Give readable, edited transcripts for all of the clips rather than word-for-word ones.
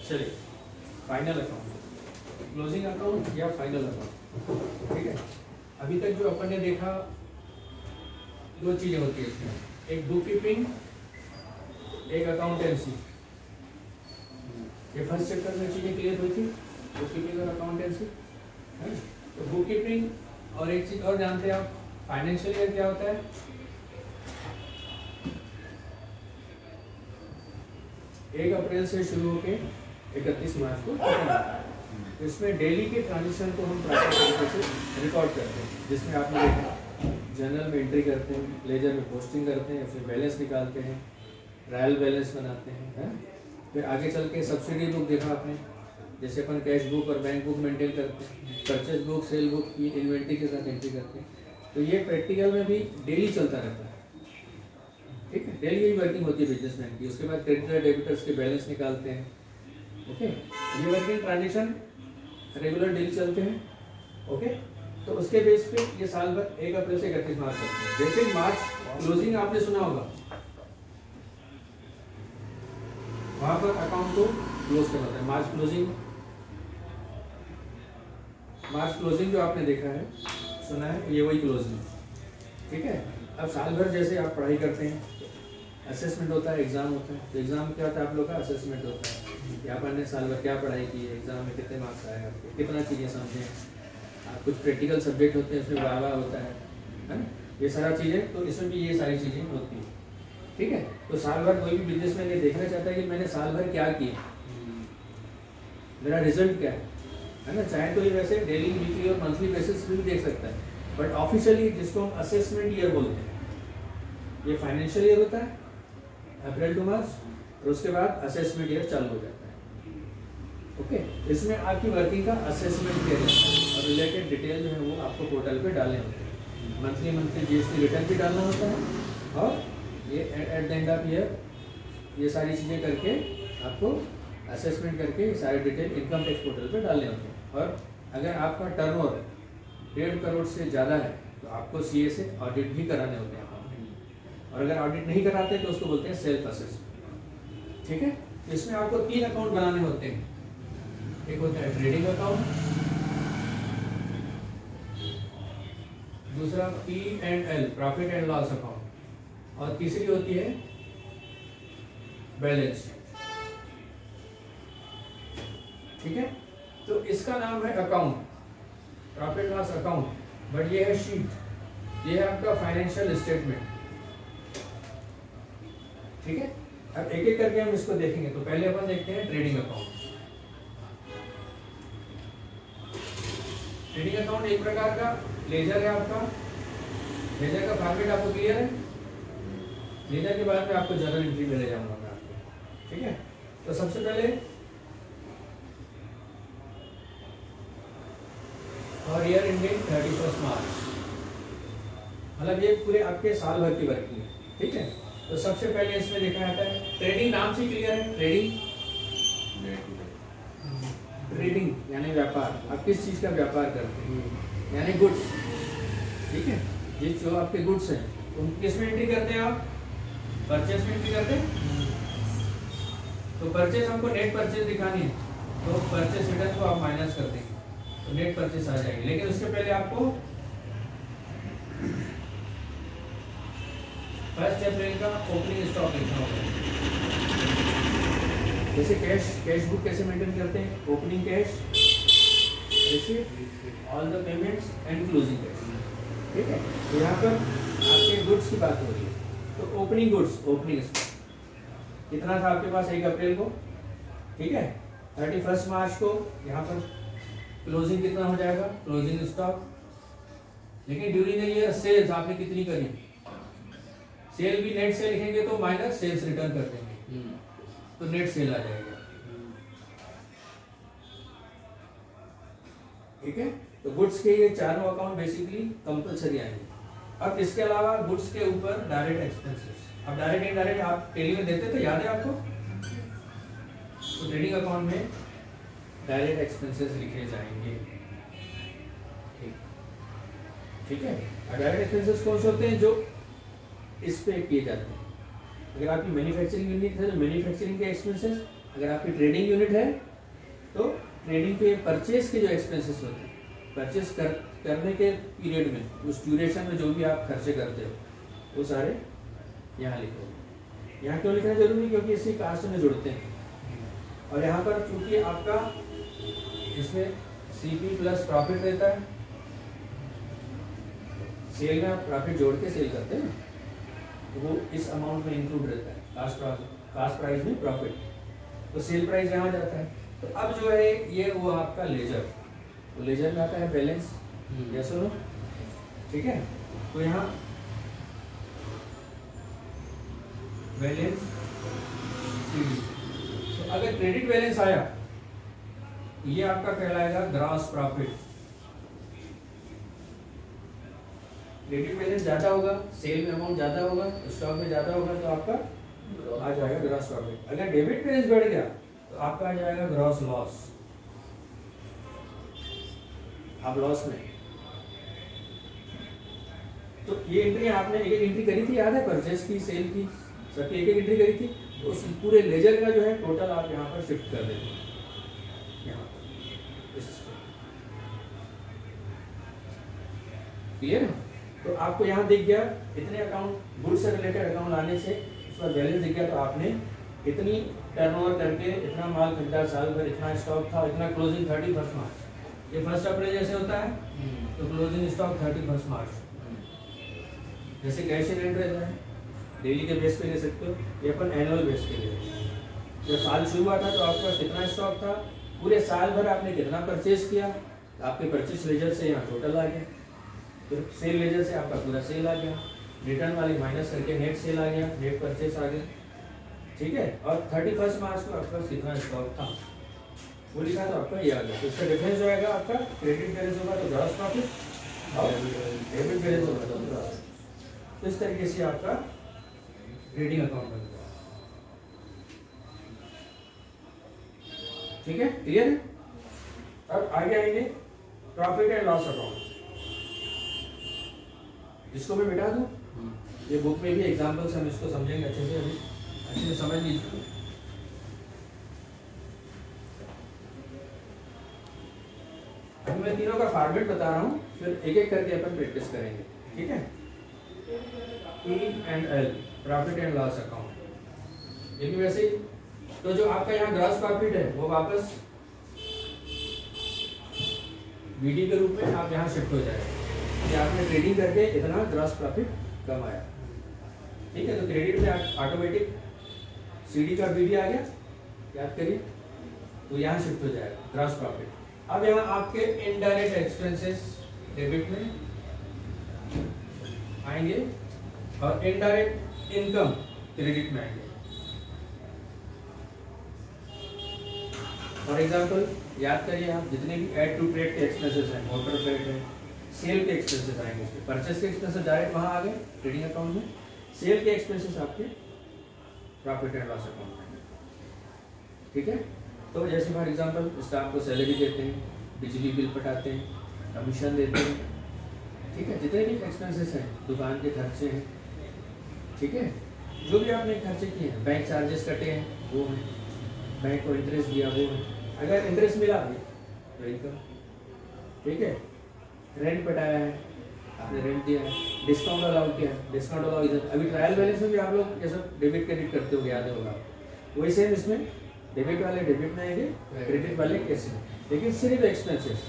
चलिए final account, closing account या final account. ठीक है, अभी तक जो अपन ने देखा दो चीजें होती है इसमें, एक बुक कीपिंग, एक अकाउंटेंसी। ये फर्स्ट चैप्टर में चीजें क्लियर हुई थी, बुक कीपिंग और अकाउंटेंसी। तो बुक कीपिंग और एक चीज और जानते हैं आप, फाइनेंशियल ईयर क्या होता है? एक अप्रैल से शुरू होके 31 मार्च को खत्म होता है। इसमें डेली के ट्रांजेक्शन को हम प्रॉपर तरीके से रिकॉर्ड करते हैं, जिसमें आपने देखा जर्नल में एंट्री करते हैं, लेजर में पोस्टिंग करते हैं, फिर बैलेंस निकालते हैं, ट्रायल बैलेंस बनाते हैं, है? फिर आगे चल के सब्सिडी बुक देखा आपने, जैसे अपन कैश बुक और बैंक बुक मेंटेन करते हैं, परचेज बुक, सेल बुक की इन्वेंट्री के साथ एंट्री करते हैं। तो ये प्रैक्टिकल में भी डेली चलता रहता है। ठीक है, डेली यही वर्किंग होती है बिजनेसमैन की। उसके बाद क्रेडिटर डेबिटर्स के बैलेंस निकालते हैं। ओके, ये वर्किंग ट्रांजेक्शन रेगुलर डेली चलते हैं। ओके, तो उसके बेस पे ये साल भर 1 अप्रैल से 31 मार्च तक है। जैसे मार्च क्लोजिंग आपने सुना होगा, वहां पर अकाउंट को क्लोज करना होता है। मार्च क्लोजिंग जो आपने देखा है, सुना है, ये वही क्लोजिंग। ठीक है, अब साल भर जैसे आप पढ़ाई करते हैं, असेसमेंट होता है, एग्जाम होता है। तो एग्जाम क्या होता है आप लोग का? असेसमेंट होता है कि आपने साल भर क्या पढ़ाई की है, एग्जाम में कितने मार्क्स आए, आपको कितना चीज़ें समझे। कुछ प्रैक्टिकल सब्जेक्ट होते हैं, उसमें वाह होता है ना, ये सारा चीज़ें। तो इसमें भी ये सारी चीज़ें होती हैं। ठीक है, तो साल भर कोई भी बिजनेसमैन ये देखना चाहता है कि मैंने साल भर क्या किया, मेरा रिजल्ट क्या है ना। चाहे तो ये वैसे डेली, वीकली और मंथली बेसिस पे भी देख सकता है, बट ऑफिशियली जिसको हम असेसमेंट ईयर बोलते हैं, ये फाइनेंशियल ईयर होता है अप्रैल टू मार्च, और उसके बाद असेसमेंट ईयर चालू हो जाता है। ओके, इसमें आपकी वर्किंग का असेसमेंट किया जाता है और रिलेटेड डिटेल जो है वो आपको पोर्टल पे डालने होते हैं। मंथली जीएसटी रिटर्न भी डालना होता है, और ये at the end of year ये सारी चीज़ें करके आपको असेसमेंट करके ये सारे डिटेल इनकम टैक्स पोर्टल पे डालने होते हैं। और अगर आपका टर्नओवर 1.5 करोड़ से ज़्यादा है तो आपको सीए से ऑडिट भी कराने होते हैं। और अगर ऑडिट नहीं कराते तो उसको बोलते हैं सेल्फ असेसमेंट। ठीक है, इसमें आपको 3 अकाउंट बनाने होते हैं। एक होता है ट्रेडिंग अकाउंट, दूसरा P&L profit and loss account, और तीसरी होती है बैलेंस शीट। ठीक है, तो इसका नाम है account, profit loss account, but ये है शीट, ये है आपका फाइनेंशियल स्टेटमेंट। ठीक है, अब एक एक करके हम इसको देखेंगे। तो पहले अपन देखते हैं ट्रेडिंग अकाउंट। ट्रेडिंग अकाउंट एक प्रकार का लेजर है आपका। लेजर का फॉर्मेट आपको क्लियर है? लेजर के बाद में आपको जर्नल एंट्री में ले जाऊंगा मैं आपको। ठीक है, तो सबसे पहले और ईयर एंडिंग 31 मार्च, मतलब ये पूरे आपके साल भर की वर्किंग है। ठीक है, तो सबसे पहले इसमें देखा जाता है ट्रेडिंग, नाम से क्लियर है। ट्रेडिंग यानी व्यापार, आप किस चीज़ का व्यापार करते हैं, यानी गुड्स। ठीक है, ये जो आपके गुड्स हैं उन किस में एंट्री करते हैं आप? परचेज में एंट्री करते हैं। तो परचेज हमको नेट परचेज दिखानी है, तो परचेज रिटर्न को आप माइनस कर देंगे तो नेट परचेज आ जाएगी। लेकिन उसके पहले आपको 1 अप्रैल का ओपनिंग स्टॉक लिखना होगा। जैसे कैश बुक कैसे मेंटेन करते हैं? Opening cash, all the payments and closing cash. ठीक है, तो यहाँ पर आपके गुड्स की बात हो रही है। तो ओपनिंग गुड्स, ओपनिंग स्टॉक कितना था आपके पास 1 अप्रैल को? ठीक है, 31 मार्च को यहाँ पर क्लोजिंग कितना हो जाएगा? Closing stock. लेकिन ड्यूरिंग द ईयर सेल्स आपने कितनी करी? सेल भी नेट से लिखेंगे तो माइनस सेल्स रिटर्न कर देंगे, तो नेट सेल आ जाएगा। ठीक है, तो गुड्स के ये चारों अकाउंट बेसिकली कंपलसरी आएंगे। अब इसके अलावा गुड्स के ऊपर डायरेक्ट एक्सपेंसेस, अब डायरेक्ट इनडायरेक्ट आप टेली में देते थे, याद है आपको? तो ट्रेडिंग अकाउंट में डायरेक्ट एक्सपेंसेस लिखे जाएंगे। ठीक है, डायरेक्ट एक्सपेंसेस कौन से होते हैं? जो इस पे किए जाते हैं। अगर आपकी मैन्युफैक्चरिंग यूनिट है तो मैन्युफैक्चरिंग के एक्सपेंसेस, अगर आपकी ट्रेडिंग यूनिट है तो ट्रेडिंग के परचेज के जो एक्सपेंसेस होते हैं, परचेज करने के पीरियड में, उस ड्यूरेशन में जो भी आप खर्चे करते हो वो सारे यहाँ लिखोगे। यहाँ क्यों लिखना जरूरी? क्योंकि इसी कास्ट में जुड़ते हैं। और यहाँ पर चूंकि आपका इसमें सीपी प्लस प्रॉफिट रहता है, सेल में आप प्रॉफिट जोड़ के सेल करते हैं, तो वो इस अमाउंट में इंक्लूड रहता है, कास्ट प्राइस में प्रॉफिट, तो सेल प्राइस यहाँ जाता है। तो अब जो है ये वो आपका लेजर, तो लेजर में आता है बैलेंस, यस और नो, ठीक है। तो यहाँ बैलेंस सीडी, तो अगर क्रेडिट बैलेंस आया ये आपका कहलाएगा ग्रॉस प्रॉफिट। क्रेडिट बैलेंस ज्यादा होगा, सेल में अमाउंट ज्यादा होगा, स्टॉक में ज्यादा होगा, तो आपका आ जाएगा ग्रॉस प्रॉफिट। अगर डेबिट बैलेंस बढ़ गया तो आपका आ जाएगा ग्रॉस लॉस, आप लॉस में। तो ये एंट्री आपने एक एक एंट्री करी थी, याद है? परचेस की, सेल की, सबकी एक एक एंट्री करी थी। तो उस पूरे लेजर का जो है टोटल आप यहाँ पर शिफ्ट कर देते हैं, यहाँ क्लियर है? तो आपको यहाँ दिख गया इतने अकाउंट, गुड्स से रिलेटेड अकाउंट लाने से उसका बैलेंस दिख गया, तो आपने इतनी टर्नओवर करके इतना माल खरीदा साल भर, इतना स्टॉक था, इतना क्लोजिंग 31 मार्च। ये फर्स्ट अप्रैल जैसे होता है तो क्लोजिंग स्टॉक 31 मार्च। जैसे कैश इन हैंड रहता है, डेली के बेस पे ले सकते हो, ये अपन एनुअल बेस पे ले। जब साल शुरू हुआ था तो आपके पास कितना स्टॉक था, पूरे साल भर आपने कितना परचेज किया, आपके परचेज लेजर से यहाँ टोटल आ गया, फिर सेल लेजर से आपका पूरा सेल आ गया, रिटर्न वाली माइनस करके नेट सेल आ गया, नेट परचेस आ गया, ठीक है। और 31 मार्च को आपके पास कितना स्टॉक था वो लिखा, तो आपका ये आ गया। तो इसका डिफरेंस जो आएगा आपका क्रेडिट बैलेंस होगा तो ग्रॉस प्रॉफिट और डेबिट बैलेंस होगा तो ग्रॉस। तो इस तरीके से आपका ट्रेडिंग अकाउंट बन गया, ठीक है, क्लियर है? अब आगे आएंगे प्रॉफिट एंड लॉस अकाउंट, इसको मैं बिठा दूं, ये बुक में भी एग्जांपल्स हम इसको समझेंगे अच्छे से, अभी अच्छे से समझ लीजिए। अभी मैं तीनों का फॉर्मेट बता रहा हूँ, फिर एक एक करके अपन प्रैक्टिस करेंगे, ठीक है। P&L, profit and loss account, ये भी वैसे ही। तो जो आपका यहाँ ग्रॉस प्रॉफिट है वो वापस बीडी के रूप में आप यहाँ शिफ्ट हो जाएगा कि आपने ट्रेडिंग करके इतना ग्रॉस प्रॉफिट कमाया, ठीक है। तो क्रेडिट में ऑटोमेटिक सीडी का बीडी आ गया, याद करिए, तो यहाँ शिफ्ट हो जाएगा ग्रॉस प्रॉफिट। अब यहाँ आपके इनडायरेक्ट एक्सपेंसेस डेबिट में आएंगे और इनडायरेक्ट इनकम क्रेडिट में आएंगे। फॉर एग्जाम्पल याद करिए आप, जितने भी एड टू ट्रेड के एक्सपेंसेस हैं, मोटर फेड है, सेल के एक्सपेंसेस आएंगे, इसमें परचेस के एक्सपेंसेस डायरेक्ट वहाँ आ गए ट्रेडिंग अकाउंट में, सेल के एक्सपेंसेस आपके प्रॉफिट एंड लॉस अकाउंट में, ठीक है। तो जैसे फॉर एग्जांपल स्टाफ को सैलरी देते हैं, बिजली बिल पटाते हैं, कमीशन देते हैं, ठीक है, जितने भी एक्सपेंसेस हैं, दुकान के खर्चे हैं, ठीक है, जो भी आपने खर्चे किए हैं, बैंक चार्जेस कटे हैं वो हैं, बैंक को इंटरेस्ट दिया वो है, अगर इंटरेस्ट मिला तो इनकम, ठीक है, रेंट पटाया है, आपने रेंट दिया है, डिस्काउंट अलाउ किया है, डिस्काउंट अलाउ इधर। अभी ट्रायल बैलेंस में भी आप लोग ये सब डेबिट क्रेडिट करते हो, याद होगा, वही सेम इसमें डेबिट वाले डेबिट में आएंगे, क्रेडिट वाले कैसे, लेकिन सिर्फ एक्सपेंसेस,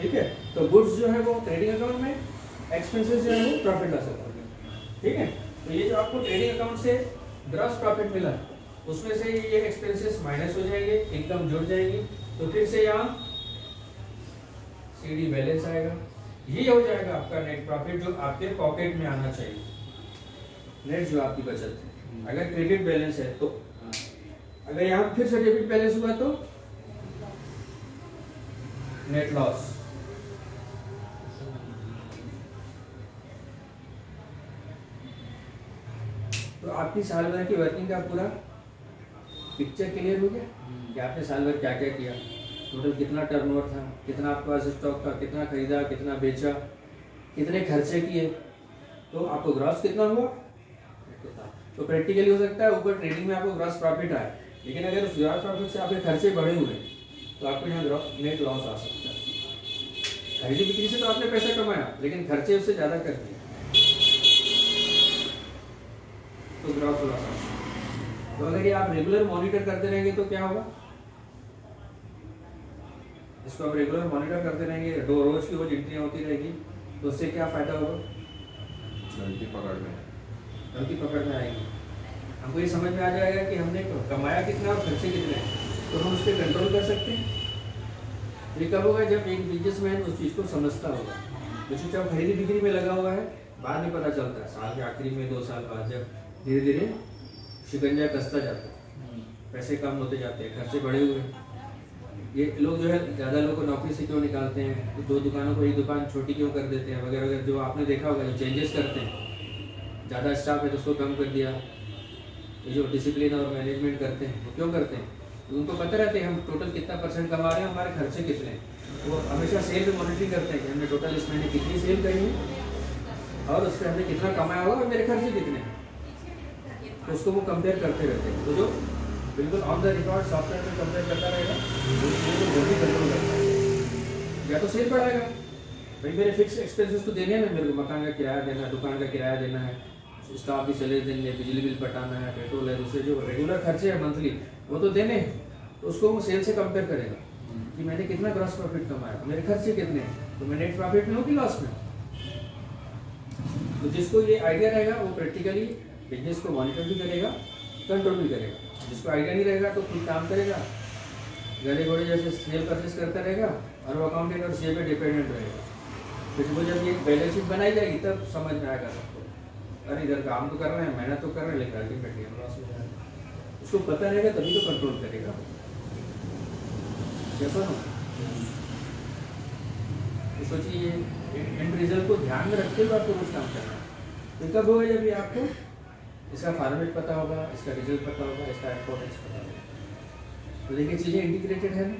ठीक है। तो गुड्स जो है वो ट्रेडिंग अकाउंट में, एक्सपेंसेस जो है वो प्रॉफिट लॉस अकाउंट में, ठीक है। तो ये जो आपको ट्रेडिंग अकाउंट से ग्रॉस प्रॉफिट मिला उसमें से ये एक्सपेंसेस माइनस हो जाएंगे, इनकम जुड़ जाएंगी, तो फिर से यहाँ सीडी बैलेंस आएगा, ये हो जाएगा आपका नेट प्रॉफिट जो आपके पॉकेट में आना चाहिए, नेट जो आपकी बचत है। अगर क्रेडिट बैलेंस है तो, अगर यहाँ फिर से डेबिट बैलेंस हुआ तो नेट लॉस, तो आपकी साल भर की वर्किंग का पूरा पिक्चर क्लियर हो गया कि आपने साल भर क्या क्या किया, टोटल कितना टर्नओवर था, कितना आपके पास स्टॉक था, कितना खरीदा, कितना बेचा, कितने खर्चे किए, तो आपको ग्रॉस कितना हुआ। तो प्रैक्टिकली हो सकता है ऊपर ट्रेडिंग में आपको ग्रॉस प्रॉफिट आए लेकिन अगर उस ग्रॉस प्रॉफिट से आपके खर्चे बढ़े हुए हैं तो आपको यहाँ नेट लॉस आ सकता है। खरीदी बिक्री से तो आपने पैसा कमाया लेकिन खर्चे उससे ज़्यादा कर दिए तो ग्रॉस लॉस आ सकता है। तो अगर ये आप रेगुलर मॉनिटर करते रहेंगे तो क्या होगा, इसको आप रेगुलर मॉनिटर करते रहेंगे, रोज की रोज एंट्रियाँ होती रहेगी, तो उससे क्या फ़ायदा होगा, गलती पकड़ में आएगी। हमको ये समझ में आ जाएगा कि हमने कमाया कितना और खर्चे कितने हैं, तो हम उस पर कंट्रोल कर सकते हैं। ये कब होगा, जब एक बिजनेसमैन उस चीज़ को समझता होगा। जो चीज़ अब खरीदी बिक्री में लगा हुआ है बाद में पता चलता है, साल के आखिरी में 2 साल बाद जब धीरे धीरे शिकंजा कसता जाता है, पैसे कम होते जाते हैं, खर्चे बढ़े हुए हैं। ये लोग जो है ज़्यादा लोग को नौकरी से क्यों निकालते हैं, तो 2 दुकानों को एक दुकान छोटी क्यों कर देते हैं वगैरह वगैरह, जो आपने देखा होगा जो चेंजेस करते हैं। ज़्यादा स्टाफ है तो उसको कम कर दिया। ये जो डिसिप्लिन और मैनेजमेंट करते हैं वो क्यों करते हैं, तो उनको पता रहता है हम टोटल कितना % कमा रहे हैं, हमारे खर्चे कितने हैं। वो हमेशा सेल पे मॉनिटरिंग करते हैं कि हमने टोटल इस महीने कितनी सेल करी है और उससे हमने कितना कमाया होगा और मेरे खर्चे कितने हैं, तो उसको वो कंपेयर करते रहते हैं। तो जो बिल्कुल ऑन द रिकॉर्ड सॉफ्टवेयर में कंपेयर करता रहेगा वो भी कंट्रोल करता है। या तो सेल बढ़ाएगा, भाई मेरे फिक्स एक्सपेंसेस तो देने हैं, मेरे को मकान का किराया देना है, दुकान का किराया देना है, स्टाफ की सैलरी देनी है, बिजली बिल पटाना है, पेट्रोल है, दूसरे जो रेगुलर खर्चे हैं मंथली वो तो देने हैं। तो उसको वो सेल से कंपेयर करेगा कि मैंने कितना ग्रॉस प्रॉफिट कमाया, मेरे खर्चे कितने हैं, तो मैं नेट प्रॉफिट में हूँ कि लॉस में। तो जिसको ये आइडिया रहेगा वो प्रैक्टिकली बिजनेस को मॉनिटर भी करेगा, कंट्रोल भी करेगा। जिसको आइडिया नहीं रहेगा तो खुद काम करेगा, गले घोड़े जैसे सेल परचेस करता रहेगा और वो अकाउंटेंट और सीए पे डिपेंडेंट रहेगा। फिर वो जब ये बैलेंस शीट बनाई जाएगी तब समझ में आएगा सबको, अरे इधर काम तो कर रहे हैं, मेहनत तो कर रहे हैं, लेकिन अल्टीमेटली हम लॉस में जा रहे हैं। उसको पता रहेगा तभी तो कंट्रोल करेगा। कैसा ना, तो सोचिए एंड रिजल्ट को ध्यान में रखते हुए आपको कुछ काम करना है। तो कब होगा, जब ये आपको इसका फॉर्मेट पता होगा, इसका रिजल्ट पता होगा, इसका इम्पोर्टेंस पता होगा। तो देखिए चीज़ें इंटीग्रेटेड है ना।